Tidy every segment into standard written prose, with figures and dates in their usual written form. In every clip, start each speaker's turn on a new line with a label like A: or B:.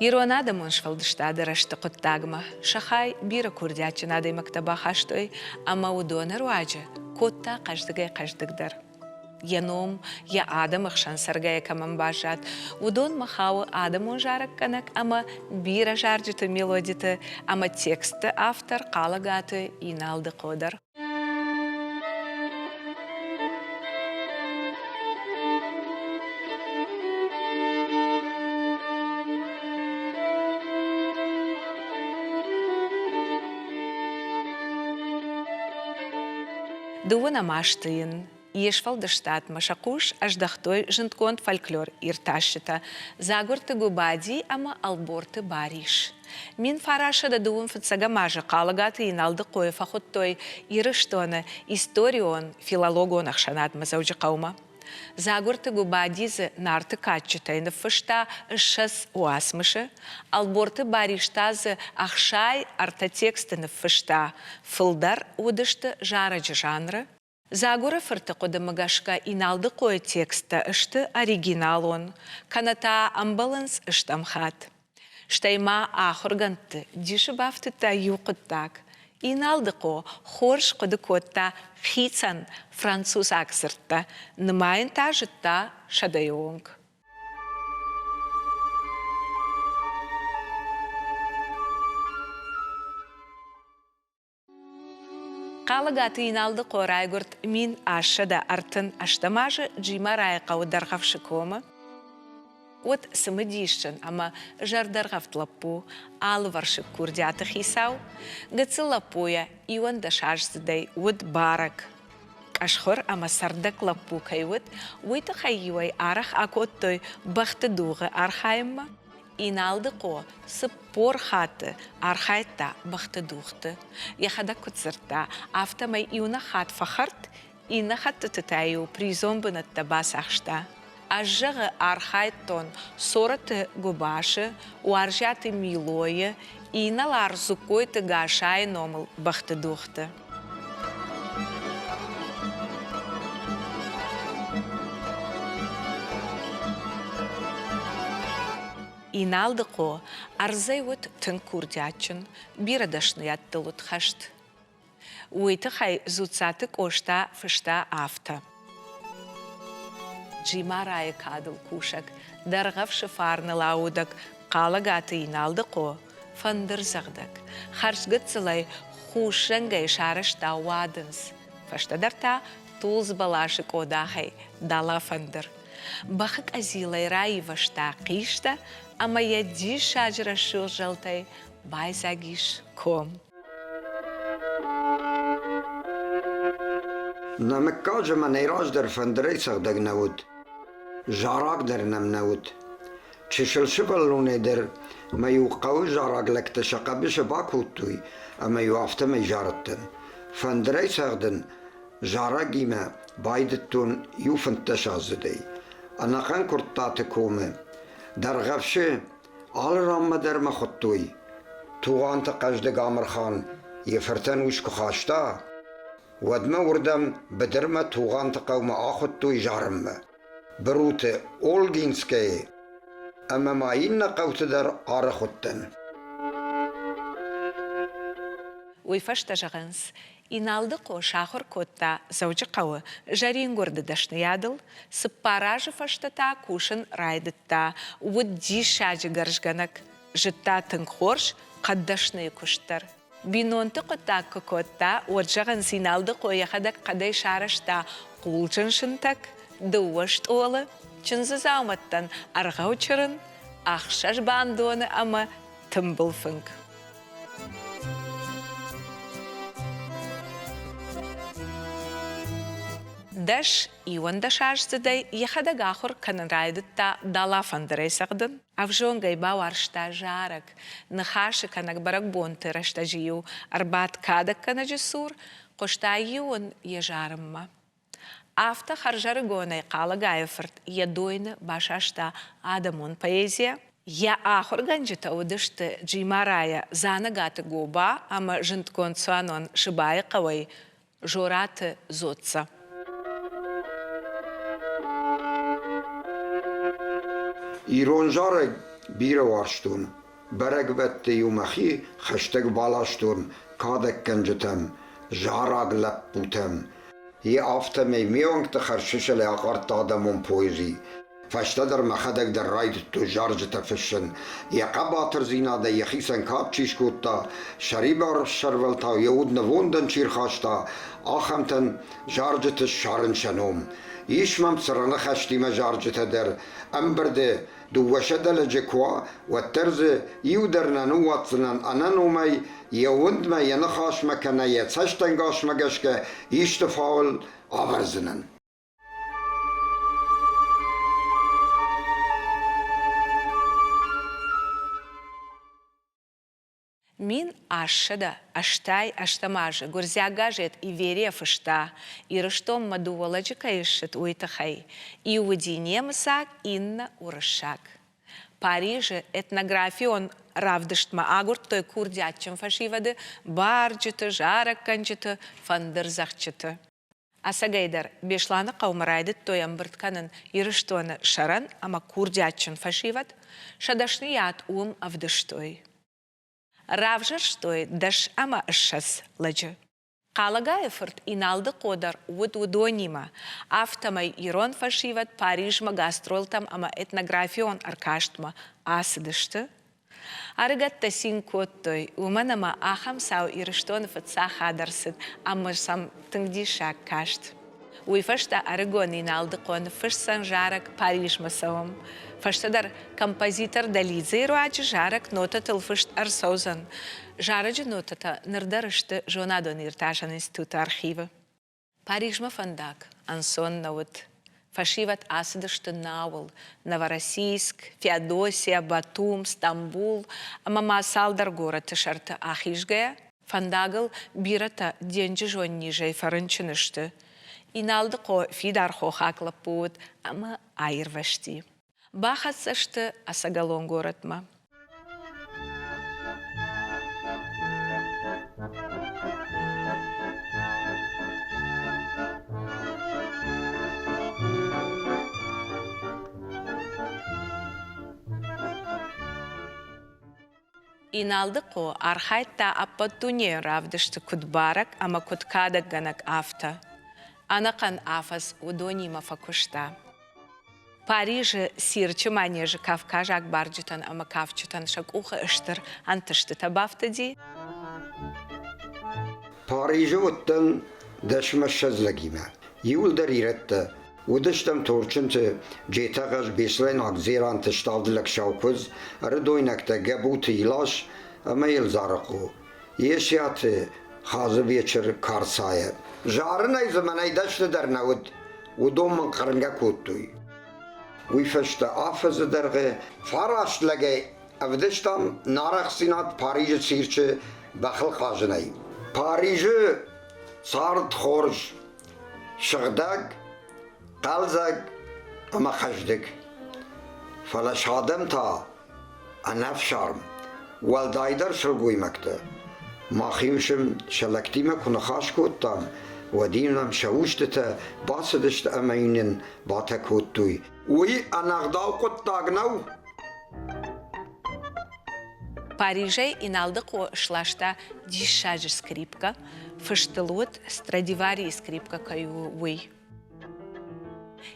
A: Иронада моншвалдыштады рашты қоттагма. Шахай бира курдячынады мактаба хаштой, ама удона руаджа, котта каждыгдар. Яном, я адам ахшан саргая каман бажат. Удон махау адам он жарак канак, ама бира жарджиты мелодиты, ама тексты автор калагаты и налды кодар. Дуына маштыйын, ешвалдыштат машакуш аждахтой жынтконт фольклор ирташыта, загорты губади, ама алборты бариш. Мин фарашада дуын фыцага мажа калагаты иналды кой фахоттой ирыштоны историон филологон ахшанат мазаужи каума. Загорты губадизы нарты качытайны фышта шас уасмышы, алборты бариштазы ахшай артотекстыны фышта фылдар удышты жараджы жанры. Загора фырты кодымыгашка иналды кой текста ышты оригинал он, каната амбаланс ыштамхат. Штайма ахырганты диші бафтыта юқыттак. Иналды ко хорш коды котта хицан француз аксыртта, нымайын тажытта шадайонг. Калагаты иналды ко райгурт мин ашада артын аштамажы джима райқа ударғавшы кома. От сымыдишчын, ама жардарғав тлапу, алы варшып курдяты хисау, гыцы лапуя, иуан дашажзыдай, уд барак. Кашхыр, ама сардак лапу кайвыд, уйты хайюай арах акоттой бахты дуғы архайымма. Иналды ко сыппор хаты архайта бахты дуғты. Яхада күтсырта, автомай иуна хат фахарт, ина хатты тытайу призомбынатта бас ахшта. Ажжығы архайттон сораты губашы, уаржаты милойы, иналар зукойты гашай номыл бахты дуғты. Иналды ко арзай вот тын курдячын, бирадашны яттылут хашт. Уйты хай зуцаты кошта фышта авта. Джима райы кадыл кушак, дарғавшы фарны лаудак, калагаты иналды ко фандыр зағдак. Харшгыцылай хушангай шарышта уадынс. Фаштадарта тулз балашы кодахай дала фандыр. Бахык азилай райы вашта қишта, ама яди шажыра шыл жалтай байзагиш ком.
B: Намеккаджа манейраж дар фандырайсақ даг науд, жарак дар нам науд. Чешылшыбаллуне дар маю қауы жарак ләкті шақабышы бакуттуй, ама ю автамай жарыттын. Фандырайсақдын жарак име байдыттун ю фанташазыдай. Анақан курттаты коме. Дарғавшы алыр амма дар махуттуй. Туғанты қажды гамырхан, ефіртен үшкі қашта. Вадма урдам бідірма туғанты қаума ахуттуй жарымма. Біруты Олгинскай, ама майынна қаутыдар ары хуттын.
A: Уйфашта жағынс, иналды ко шахыр котта заучы қауы жарин горды дашны ядыл, сыппаражы фаштата кушын райдытта, удди шажы гаржганак, жытта тыңхорш қаддашны күштар. Бинонты котта котта, отжағын иналды ко яхадак қадай шарышта құлчын шынтак, дұвашт олы, чынзы зауматтан арғау чырын, ақшаш бандоны ама тымбыл фынг. Даш иуан дашашзыдай яхада гахур канарайдытта дала фандырайсағдын. Авжонгай бауаршта жарак, нахаши канак барак бонты рашта жию, арбат кадак канаджи сур, қошта иуан ежарымма. Авта харжары гонай калагайфырт, ядойны башашта адамон поэзия. Я ахур ганджита удышты джимарая занагаты губа, ама жынткон цуанон шибай кавай жораты зотца.
B: ایرانجار bire varstun. Beregvette yumachi hashtag balashtun. Kadek kenjetem. Jarag lapputem. Hier after mij meong te gerschusselen akartada mon poëzie. Fashtader machadek der ride to George te fischen. Je kabater zina de je gisen kapchish kutta. Sharibar sharvelta jeud ne wunden chirchasta. Achamten George te sharen shanom. Yishmam tsrana khashtima George te der. Amberde du washadel jekwa. Watterze yudernan watsnan ananumay. Jeud me je nachash mekane je tsashtengash magashke. Ishte faul averzenen.
A: Min ашшада, аштай, аштамажа, гурзягажет и верефышта, и рыштом мадуваладжика ишет уйтахай, и уводинемсак инна урышак. Париже этнографион равдыштма агурт той курдячым фашивады, барджыты, жаракканчыты, фандырзахчыты. Асагайдар бешланы қаумырайды той амбыртканын ирыштоны шаран, ама курдячын фашивад, шадашны ят авдыштой. Равжар штой даш ама ашшас ладжы. Қалагаефырт иналды қодар удонима. Автомай ирон фашиват Парижма гастролтам ама этнографион аркаштма асыдышты. Арыгатта син коттой уманама ахам сау ирыштон фатса хадарсыд ама сам тыңдишак кашт. Уйфашта арыгон иналды қон фышсан жарак Парижма сауам. Фаштадар композитор Далидзе руачы жарак нота тылфышт арсаузан. Жараджы нотата нырдарышты жонадон ирташан института архивы. Парижма фандак, ансон наут. Фашиват асыдышты Науыл, Новороссийск, Феодосия, Батум, Стамбул, амама салдар город шарты ахишгая. Фандагыл бирата денджи жон нижей фарынчынышты. Иналды қо фидар хо хаклап буд, ама айырвашти. Бахасышты асагалон городма. Иналды қо архайтта аппаттуне равдышты кудбарак, ама кудкадак ганак афта. Анакан афас удонима факушта. Париже сирчы манежы Кавкажак барджитан ама кавчытан шак уха ыштыр антышты табафтади.
B: Париже оттан дашмашшазлагима. Юлдар иретта. Удыштам торчынты жетагаш беслайн акзер антыштавдылак шаукуз. Рыдойнакта габуты илаш ама елзарақу. Ешяты хазы вечер карсая. Жарынай заманай дашты дарнауд. Удомын қарынга коттуй. Уйфашта афазы дарғы фараштлага авдыштам нарах синат Парижы сирчы бақыл қажынай. Парижы сард хорж шығдаг, қалзаг ама қаждык. Фалашадым та анаф шарм. Валдайдар шылгоймакты. Махимшым шалактима кунахаш коттам. ودينم شوشتته باسدشت امينن باتكوتوي وي انغداو قطاغناو
A: Парижей иналды қо шлашта дишажы скрипка, фыштылут Страдивари скрипка каю уй.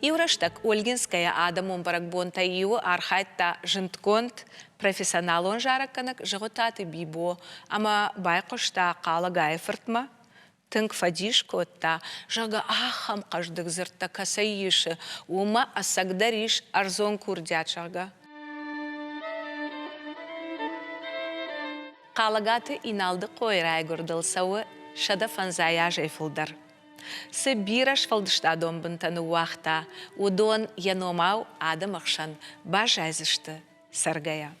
A: Юраштак Ольгинская адамон баракбонта ию архайтта жынтконт профессионалон жаракканак жығытаты бибо, ама байқошта қалы гайфыртма. Тынк фадиш котта, жага ахам каждых зырта касаиши, ума асагдариш арзон курдячага. Қалагаты иналды қойрай гурдылсауы шада фанзая жайфылдар. Сыбираш фалдыштадон бынтаны уақта, удон яномау адам ақшан бажайзышты саргая.